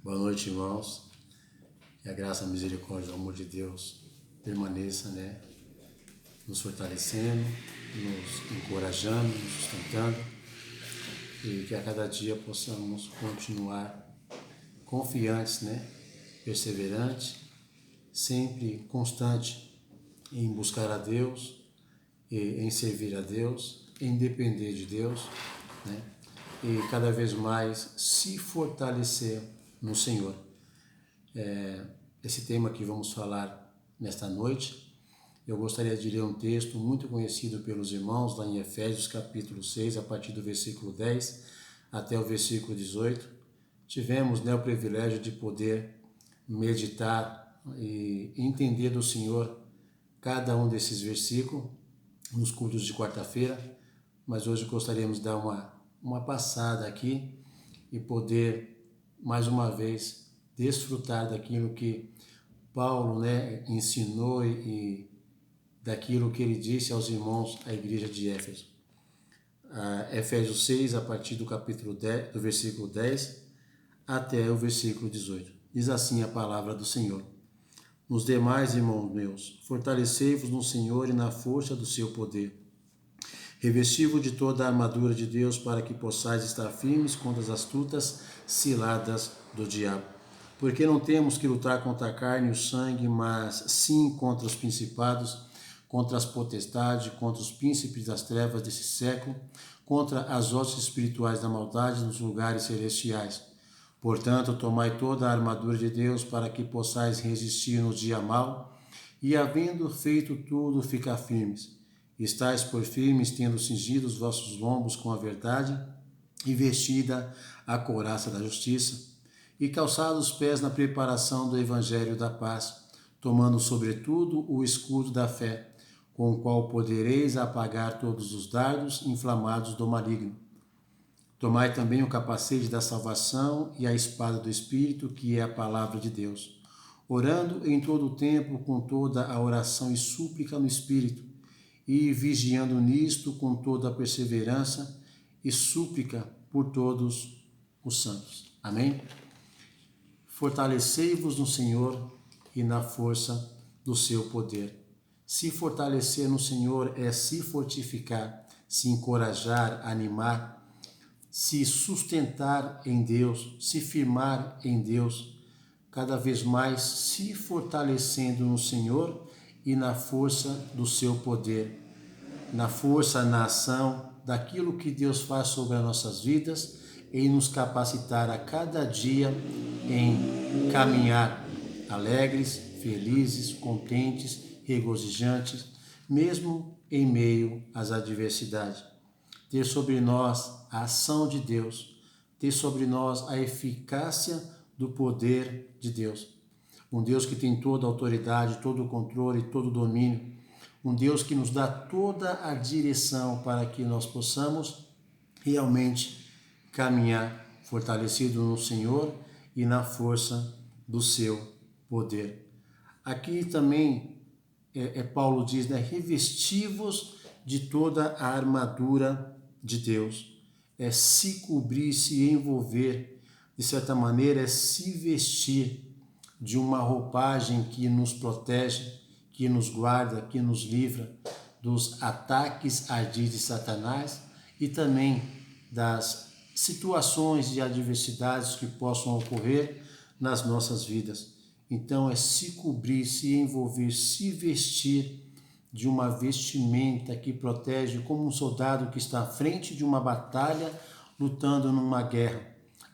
Boa noite, irmãos. Que a graça, a misericórdia, o amor de Deus permaneça, nos fortalecendo, nos encorajando, nos sustentando e que a cada dia possamos continuar confiantes, perseverantes, sempre constante em buscar a Deus, em servir a Deus, em depender de Deus, e cada vez mais se fortalecer no Senhor. Esse tema que vamos falar nesta noite, eu gostaria de ler um texto muito conhecido pelos irmãos, lá em Efésios capítulo 6, a partir do versículo 10 até o versículo 18. Tivemos o privilégio de poder meditar e entender do Senhor cada um desses versículos nos cultos de quarta-feira, mas hoje gostaríamos de dar uma passada aqui e poder, mais uma vez, desfrutar daquilo que Paulo ensinou e daquilo que ele disse aos irmãos, à igreja de Éfeso. Efésios 6, a partir do capítulo 10, do versículo 10 até o versículo 18. Diz assim a palavra do Senhor. Nos demais, irmãos meus, fortalecei-vos no Senhor e na força do seu poder. Revesti-vos de toda a armadura de Deus para que possais estar firmes contra as astutas ciladas do diabo. Porque não temos que lutar contra a carne e o sangue, mas sim contra os principados, contra as potestades, contra os príncipes das trevas desse século, contra as hostes espirituais da maldade nos lugares celestiais. Portanto, tomai toda a armadura de Deus para que possais resistir no dia mau, e havendo feito tudo, ficar firmes. Estais por firmes, tendo cingido os vossos lombos com a verdade, e vestida a couraça da justiça, e calçados os pés na preparação do evangelho da paz, tomando sobretudo o escudo da fé, com o qual podereis apagar todos os dardos inflamados do maligno. Tomai também o capacete da salvação e a espada do Espírito, que é a palavra de Deus, orando em todo o tempo com toda a oração e súplica no Espírito, e vigiando nisto com toda a perseverança e súplica por todos os santos. Amém? Fortalecei-vos no Senhor e na força do seu poder. Se fortalecer no Senhor é se fortificar, se encorajar, animar, se sustentar em Deus, se firmar em Deus, cada vez mais se fortalecendo no Senhor e na força do seu poder, na força, na ação daquilo que Deus faz sobre as nossas vidas, em nos capacitar a cada dia em caminhar alegres, felizes, contentes, regozijantes, mesmo em meio às adversidades. Ter sobre nós a ação de Deus, ter sobre nós a eficácia do poder de Deus. Um Deus que tem toda a autoridade, todo o controle, todo o domínio. Um Deus que nos dá toda a direção para que nós possamos realmente caminhar fortalecido no Senhor e na força do seu poder. Aqui também Paulo diz, revesti-vos de toda a armadura de Deus. É se cobrir, se envolver, de certa maneira é se vestir de uma roupagem que nos protege, que nos guarda, que nos livra dos ataques ardis de Satanás e também das situações de adversidades que possam ocorrer nas nossas vidas. Então é se cobrir, se envolver, se vestir de uma vestimenta que protege, como um soldado que está à frente de uma batalha, lutando numa guerra,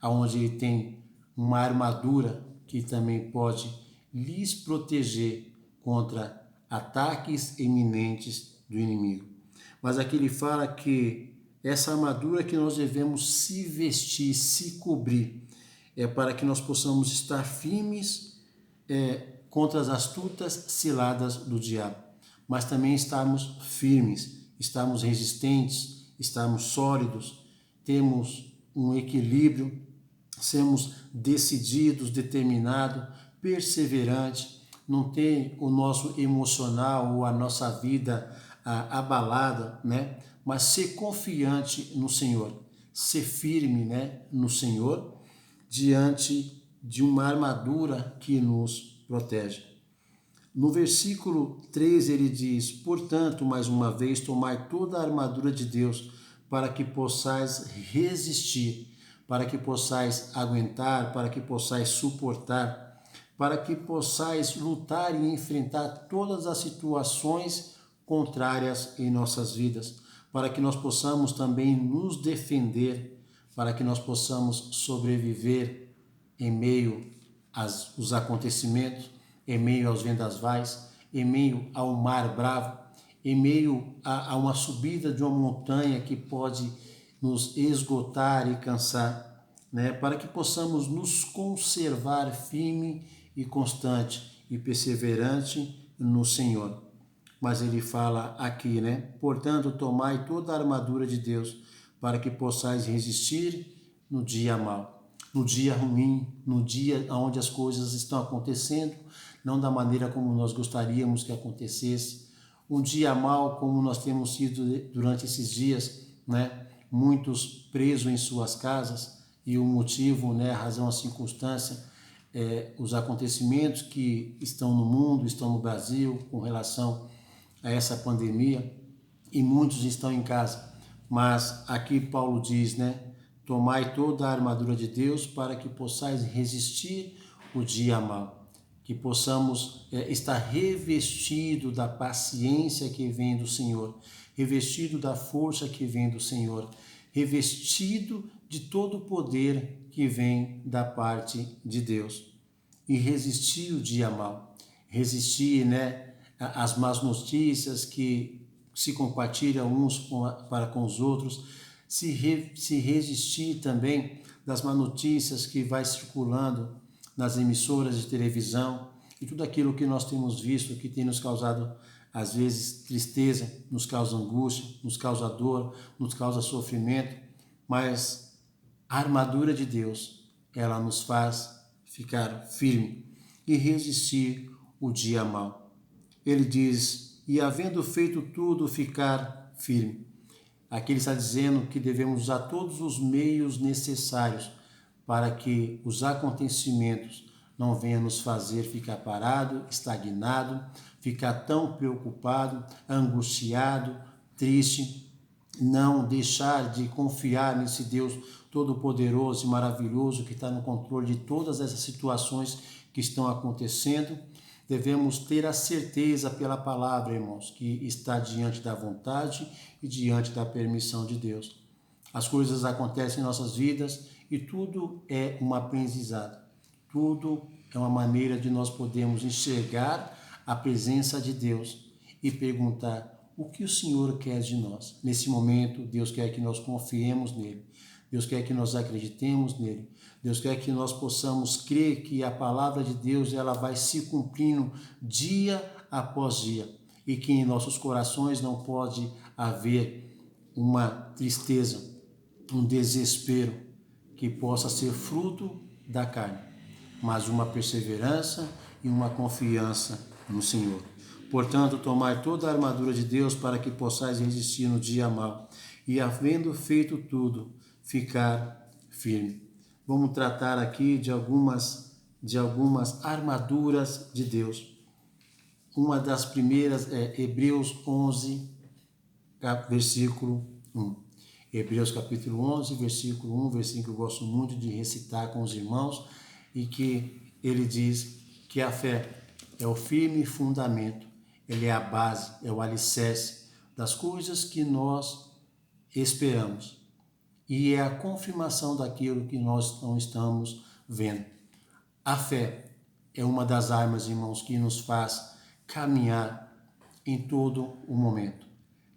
onde ele tem uma armadura que também pode lhes proteger contra ataques iminentes do inimigo. Mas aqui ele fala que essa armadura que nós devemos se vestir, se cobrir, é para que nós possamos estar firmes contra as astutas ciladas do diabo, mas também estarmos firmes, estarmos resistentes, estarmos sólidos, temos um equilíbrio, sermos decididos, determinados, perseverantes, não ter o nosso emocional ou a nossa vida abalada, mas ser confiante no Senhor, ser firme, no Senhor, diante de uma armadura que nos protege. No versículo 3 ele diz: portanto, mais uma vez, tomai toda a armadura de Deus para que possais resistir, para que possais aguentar, para que possais suportar, para que possais lutar e enfrentar todas as situações contrárias em nossas vidas, para que nós possamos também nos defender, para que nós possamos sobreviver em meio aos acontecimentos, em meio aos vendavais, em meio ao mar bravo, em meio a uma subida de uma montanha que pode nos esgotar e cansar, né? Para que possamos nos conservar firme e constante e perseverante no Senhor. Mas ele fala aqui, né? Portanto, tomai toda a armadura de Deus para que possais resistir no dia mau, no dia ruim, no dia onde as coisas estão acontecendo, não da maneira como nós gostaríamos que acontecesse. Um dia mau, como nós temos sido durante esses dias, né? Muitos presos em suas casas, e o motivo, né? A razão, a circunstância, os acontecimentos que estão no mundo, estão no Brasil com relação a essa pandemia, e muitos estão em casa. Mas aqui Paulo diz, né? Tomai toda a armadura de Deus para que possais resistir o dia mau, que possamos estar revestido da paciência que vem do Senhor, revestido da força que vem do Senhor, revestido de todo o poder que vem da parte de Deus, e resistir o dia mau, resistir, né, às más notícias que se compartilham uns para com os outros, se resistir também das más notícias que vai circulando nas emissoras de televisão e tudo aquilo que nós temos visto que tem nos causado, às vezes, tristeza, nos causa angústia, nos causa dor, nos causa sofrimento, mas a armadura de Deus, ela nos faz ficar firme e resistir o dia mau. Ele diz, e havendo feito tudo, ficar firme. Aqui ele está dizendo que devemos usar todos os meios necessários para que os acontecimentos não venham nos fazer ficar parado, estagnado, ficar tão preocupado, angustiado, triste, não deixar de confiar nesse Deus todo-poderoso e maravilhoso que está no controle de todas essas situações que estão acontecendo. Devemos ter a certeza pela palavra, irmãos, que está diante da vontade e diante da permissão de Deus. As coisas acontecem em nossas vidas e tudo é um aprendizado. Tudo é uma maneira de nós podermos enxergar a presença de Deus e perguntar o que o Senhor quer de nós. Nesse momento, Deus quer que nós confiemos nele. Deus quer que nós acreditemos nele. Deus quer que nós possamos crer que a palavra de Deus ela vai se cumprindo dia após dia e que em nossos corações não pode haver uma tristeza, um desespero que possa ser fruto da carne, mas uma perseverança e uma confiança no Senhor. Portanto, tomai toda a armadura de Deus para que possais resistir no dia mau e, havendo feito tudo, ficar firme. Vamos tratar aqui de algumas armaduras de Deus. Uma das primeiras é Hebreus 11, versículo 1. Hebreus capítulo 11, versículo 1, versículo que eu gosto muito de recitar com os irmãos, e que ele diz que a fé é o firme fundamento, ele é a base, é o alicerce das coisas que nós esperamos e é a confirmação daquilo que nós não estamos vendo. A fé é uma das armas, irmãos, que nos faz caminhar em todo o momento.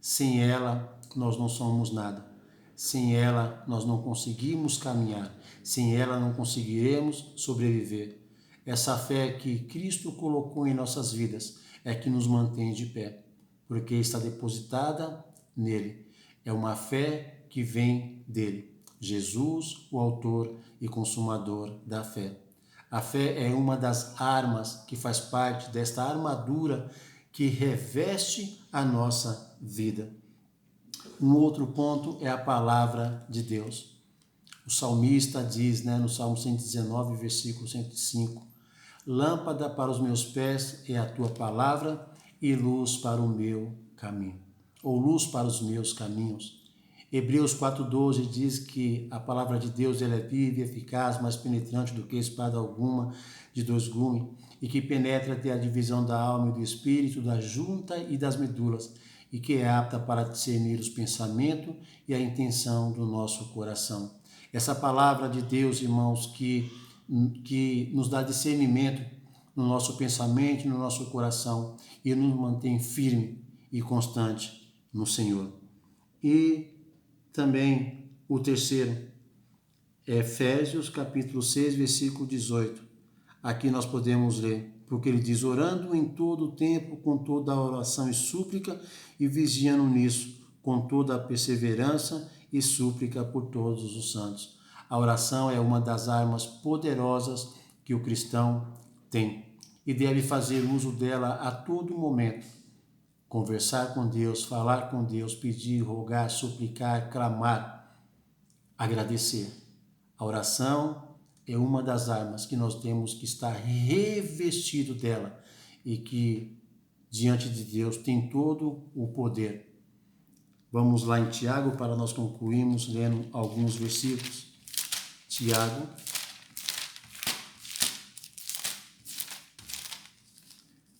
Sem ela, nós não somos nada. Sem ela, nós não conseguimos caminhar. Sem ela, não conseguiremos sobreviver. Essa fé que Cristo colocou em nossas vidas é que nos mantém de pé, porque está depositada nele. É uma fé que vem dele. Jesus, o autor e consumador da fé. A fé é uma das armas que faz parte desta armadura que reveste a nossa vida. Um outro ponto é a palavra de Deus. O salmista diz, no Salmo 119, versículo 105, lâmpada para os meus pés é a tua palavra e luz para o meu caminho, ou luz para os meus caminhos. Hebreus 4,12 diz que a palavra de Deus ela é viva e eficaz, mais penetrante do que espada alguma de dois gumes, e que penetra até a divisão da alma e do espírito, da junta e das medulas, e que é apta para discernir os pensamentos e a intenção do nosso coração. Essa palavra de Deus, irmãos, que nos dá discernimento no nosso pensamento, no nosso coração, e nos mantém firme e constante no Senhor. E também o terceiro, Efésios capítulo 6, versículo 18. Aqui nós podemos ler, porque ele diz, orando em todo o tempo, com toda a oração e súplica, e vigiando nisso, com toda a perseverança e súplica por todos os santos. A oração é uma das armas poderosas que o cristão tem e deve fazer uso dela a todo momento. Conversar com Deus, falar com Deus, pedir, rogar, suplicar, clamar, agradecer. A oração é uma das armas que nós temos que estar revestido dela e que diante de Deus tem todo o poder. Vamos lá em Tiago para nós concluirmos lendo alguns versículos. Tiago,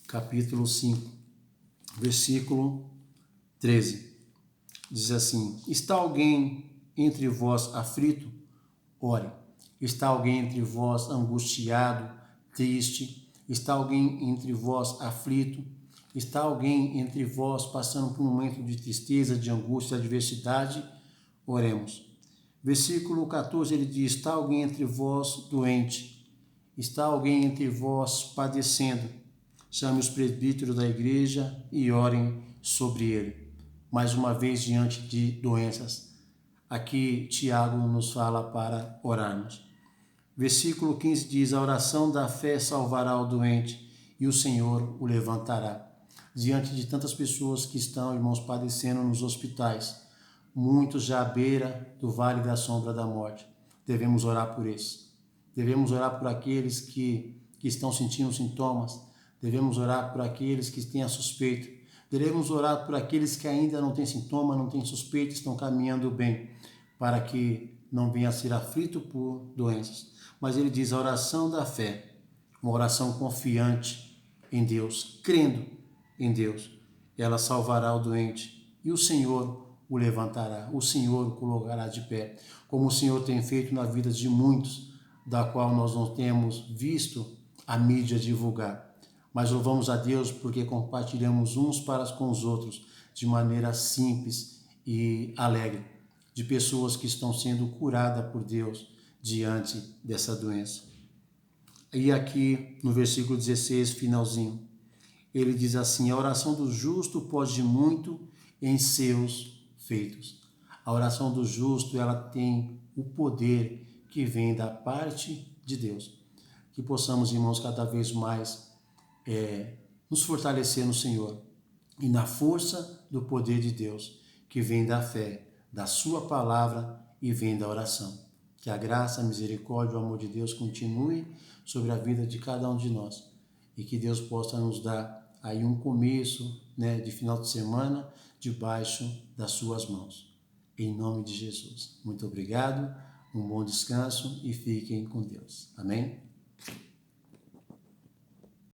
capítulo 5, versículo 13. Diz assim, está alguém entre vós aflito? Ore. Está alguém entre vós angustiado, triste? Está alguém entre vós aflito? Está alguém entre vós passando por um momento de tristeza, de angústia, de adversidade? Oremos. Versículo 14, ele diz, está alguém entre vós doente? Está alguém entre vós padecendo? Chame os presbíteros da igreja e orem sobre ele. Mais uma vez, diante de doenças. Aqui, Tiago nos fala para orarmos. Versículo 15 diz, a oração da fé salvará o doente e o Senhor o levantará. Diante de tantas pessoas que estão, irmãos, padecendo nos hospitais, muitos já à beira do vale da sombra da morte, devemos orar por eles. Devemos orar por aqueles que estão sentindo sintomas. Devemos orar por aqueles que têm a suspeita. Devemos orar por aqueles que ainda não têm sintoma, não têm suspeita, estão caminhando bem, para que não venha a ser aflito por doenças. Mas ele diz a oração da fé, uma oração confiante em Deus, crendo em Deus, ela salvará o doente e o Senhor o levantará, o Senhor o colocará de pé, como o Senhor tem feito na vida de muitos, da qual nós não temos visto a mídia divulgar. Mas louvamos a Deus porque compartilhamos uns para com os outros de maneira simples e alegre, de pessoas que estão sendo curadas por Deus diante dessa doença. E aqui no versículo 16, finalzinho, ele diz assim, a oração do justo pode muito em seus feitos. A oração do justo, ela tem o poder que vem da parte de Deus. Que possamos, irmãos, cada vez mais nos fortalecer no Senhor e na força do poder de Deus, que vem da fé, da sua palavra e vem da oração. Que a graça, a misericórdia, o amor de Deus continue sobre a vida de cada um de nós e que Deus possa nos dar aí um começo de final de semana debaixo das suas mãos. Em nome de Jesus. Muito obrigado, um bom descanso e fiquem com Deus. Amém?